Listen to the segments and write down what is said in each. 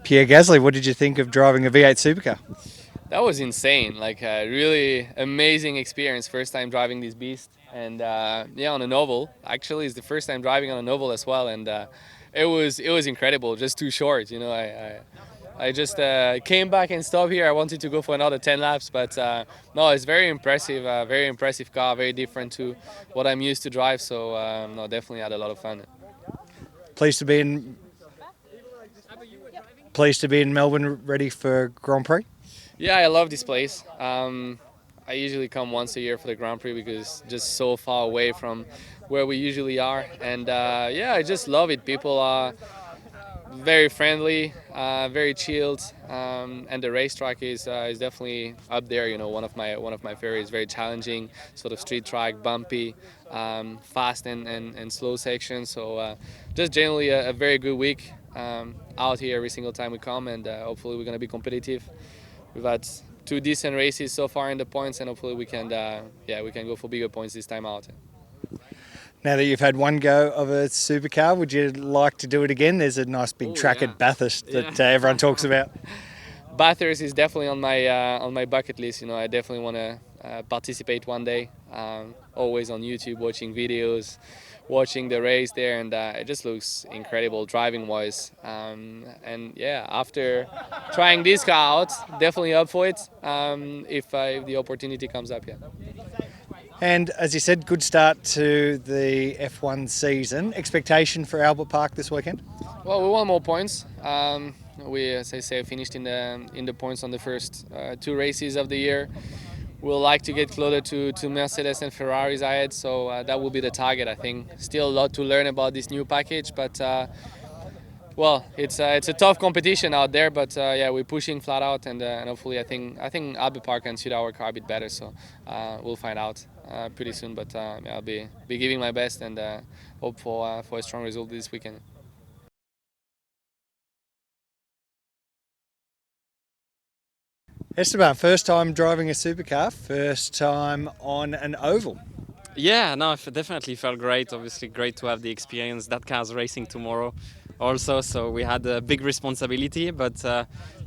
Pierre Gasly, what did you think of driving a V8 supercar? That was insane, like a really amazing experience. First time driving this beast, and yeah, on a novel. Actually, it's the first time driving on a novel as well, and it was incredible. Just too short, you know. I just came back and stopped here. I wanted to go for another 10 laps, but no, it's very impressive car, very different to what I'm used to drive. So no, definitely had a lot of fun. Pleased to be in Pleased to be in Melbourne, ready for Grand Prix. Yeah, I love this place. I usually come once a year for the Grand Prix because it's just so far away from where we usually are. And yeah, I just love it. People are very friendly, very chilled, and the racetrack is definitely up there. You know, one of my favorites. Very challenging, sort of street track, bumpy, fast and slow sections. So just generally a very good week out here every single time we come, and hopefully we're going to be competitive. We've had two decent races so far in the points, and hopefully we can go for bigger points this time out. Now that you've had one go of a supercar, would you like to do it again? There's a nice big track yeah. at Bathurst that everyone talks about. Bathurst is definitely on my bucket list. You know, I definitely want to participate one day. Always on YouTube, watching videos, watching the race there, and it just looks incredible driving wise. And yeah, after trying this car out, definitely up for it if the opportunity comes up. Yeah. And as you said, good start to the F1 season. Expectation for Albert Park this weekend? Well, we want more points. We, as I say, finished in the points on the first two races of the year. We'll like to get closer to Mercedes and Ferraris ahead, so that will be the target. I think still a lot to learn about this new package, but well, it's a tough competition out there. But yeah, we're pushing flat out, and hopefully, I think Albert Park can suit our car a bit better. So we'll find out pretty soon. But yeah, I'll be giving my best and hope for a strong result this weekend. Esteban, first time driving a supercar, first time on an oval. Yeah, no, it definitely felt great. Obviously, great to have the experience. That car's racing tomorrow also, so we had a big responsibility. But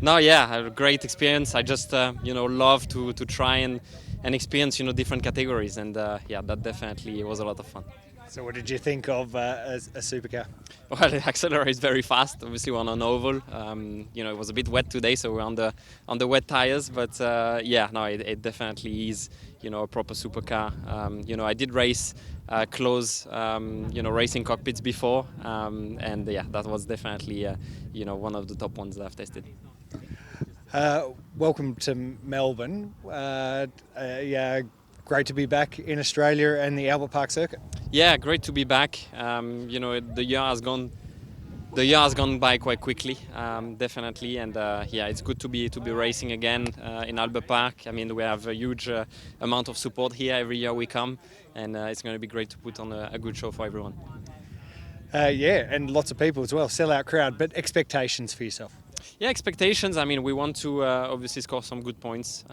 no, yeah, a great experience. I just, love to try and experience, different categories. And yeah, that definitely was a lot of fun. So what did you think of a supercar? Well, it accelerates very fast. Obviously, we're on an oval. It was a bit wet today, so we're on the wet tires. But yeah, no, it definitely is, a proper supercar. I did race close, racing cockpits before, and yeah, that was definitely, one of the top ones that I've tested. Welcome to Melbourne. Yeah, great to be back in Australia and the Albert Park circuit. Yeah, great to be back. The year has gone by quite quickly, definitely, and yeah, it's good to be racing again in Albert Park. I mean, we have a huge amount of support here every year we come, and it's going to be great to put on a good show for everyone. Yeah, and lots of people as well, sellout crowd. But expectations for yourself? Yeah, expectations. I mean, we want to obviously score some good points.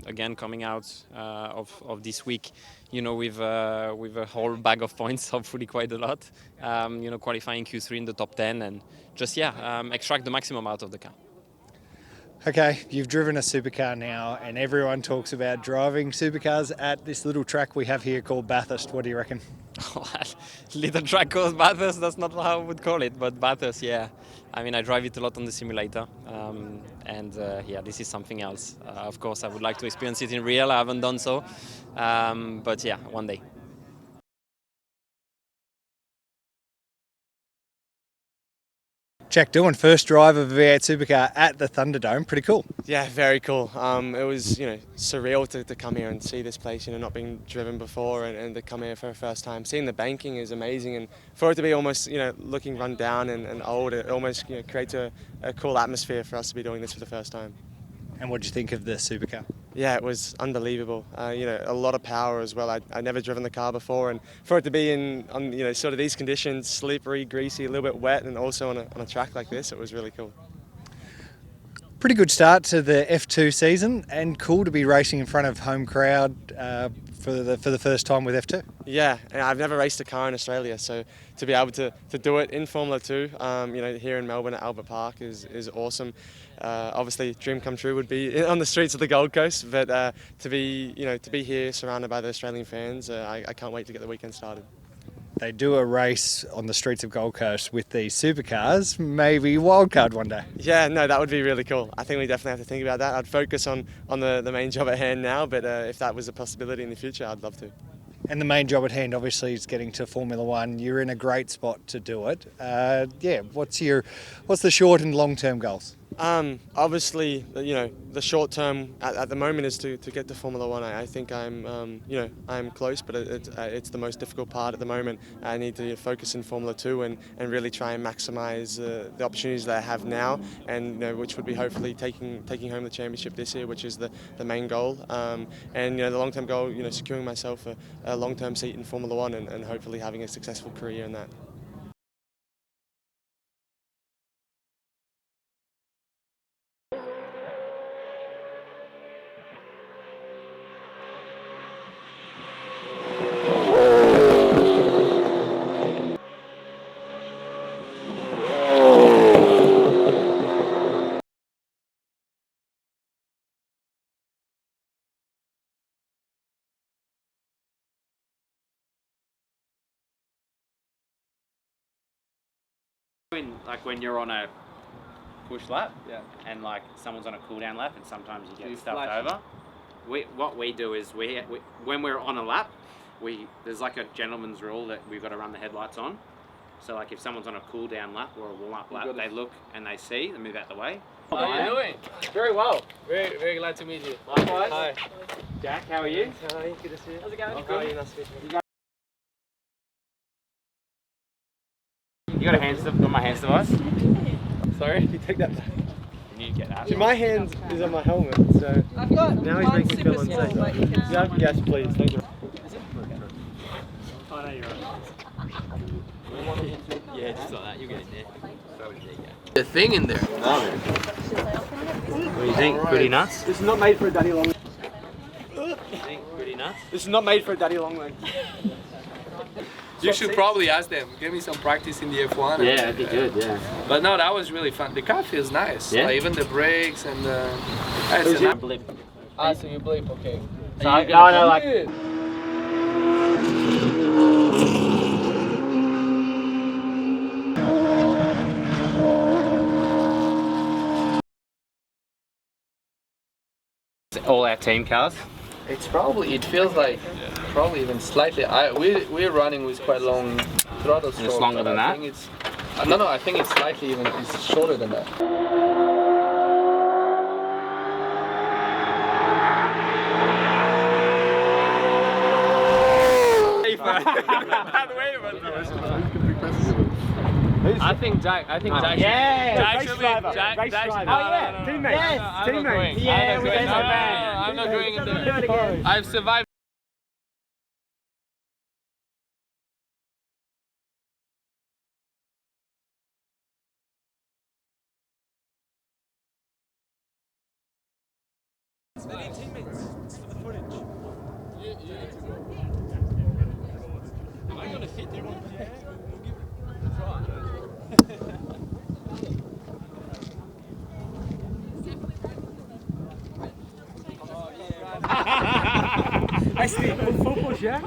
Again, coming out of this week, with a whole bag of points, hopefully quite a lot. Qualifying Q3 in the top 10, and just extract the maximum out of the car. Okay, you've driven a supercar now, and everyone talks about driving supercars at this little track we have here called Bathurst. What do you reckon? Little track called Bathurst, that's not how I would call it, but Bathurst, yeah. I mean, I drive it a lot on the simulator, and yeah, this is something else. Of course, I would like to experience it in real. I haven't done so, but yeah, one day. Jack Doohan, first drive of a V8 supercar at the Thunderdome. Pretty cool. Yeah, very cool. It was, surreal to come here and see this place, not being driven before and to come here for the first time. Seeing the banking is amazing, and for it to be almost, looking run down and old, it almost creates a cool atmosphere for us to be doing this for the first time. And what did you think of the supercar? Yeah, it was unbelievable. A lot of power as well. I'd never driven the car before, and for it to be on sort of these conditions, slippery, greasy, a little bit wet, and also on a track like this, it was really cool. Pretty good start to the F2 season, and cool to be racing in front of home crowd for the first time with F2. Yeah, and I've never raced a car in Australia, so to be able to do it in Formula 2, here in Melbourne at Calder Park is awesome. Obviously, dream come true would be on the streets of the Gold Coast, but to be here surrounded by the Australian fans, I can't wait to get the weekend started. They do a race on the streets of Gold Coast with these supercars, maybe wildcard one day. Yeah, no, that would be really cool. I think we definitely have to think about that. I'd focus on the main job at hand now, but if that was a possibility in the future, I'd love to. And the main job at hand, obviously, is getting to Formula One. You're in a great spot to do it. What's the short and long term goals? Obviously, the short term at the moment is to get to Formula One. I think I'm close, but it's the most difficult part at the moment. I need to focus in Formula 2 and really try and maximise the opportunities that I have now, and which would be hopefully taking home the championship this year, which is the main goal. And the long term goal, securing myself a long term seat in Formula One and hopefully having a successful career in that. Like when you're on a push lap, and like someone's on a cool down lap, and sometimes you get stuffed over. What we do is when we're on a lap, there's like a gentleman's rule that we've got to run the headlights on. So like if someone's on a cool down lap or a warm up lap, they look and they see, they move out the way. How are you doing? Very well. Very, very glad to meet you. Likewise. Hi. Jack, how are you? Hi, good to see you. How's it going? Good. Nice to meet you. You got my hands device? Sorry? You take that back. You need to get that. See, my hand is on my helmet, so I've got now he's making me feel unsafe. Yeah, yes, please. Thank you. Oh no, you're right. Yeah, just like that. You'll get in there. The thing in there. What do you think? Pretty nuts? This is not made for a daddy long leg. You think pretty nuts? This is not made for a daddy long leg. You should probably ask them. Give me some practice in the F1. Yeah, that'd be good, yeah. But no, that was really fun. The car feels nice. Yeah? Like, even the brakes and the... Blip. So you blip, okay. So like... All our team cars. It feels like probably even slightly. We're running with quite long throttle stroke. It's longer than that? I think it's, no, I think it's slightly even, it's shorter than that. I think Jack. Yeah, Jack should be. Jack. Teammate. Yes, teammate. Yeah, I'm not going in there. I've survived. Teammates for the footage. You need to go. Am I gonna fit? Yeah, we'll give it a try. I see. Full push, yeah?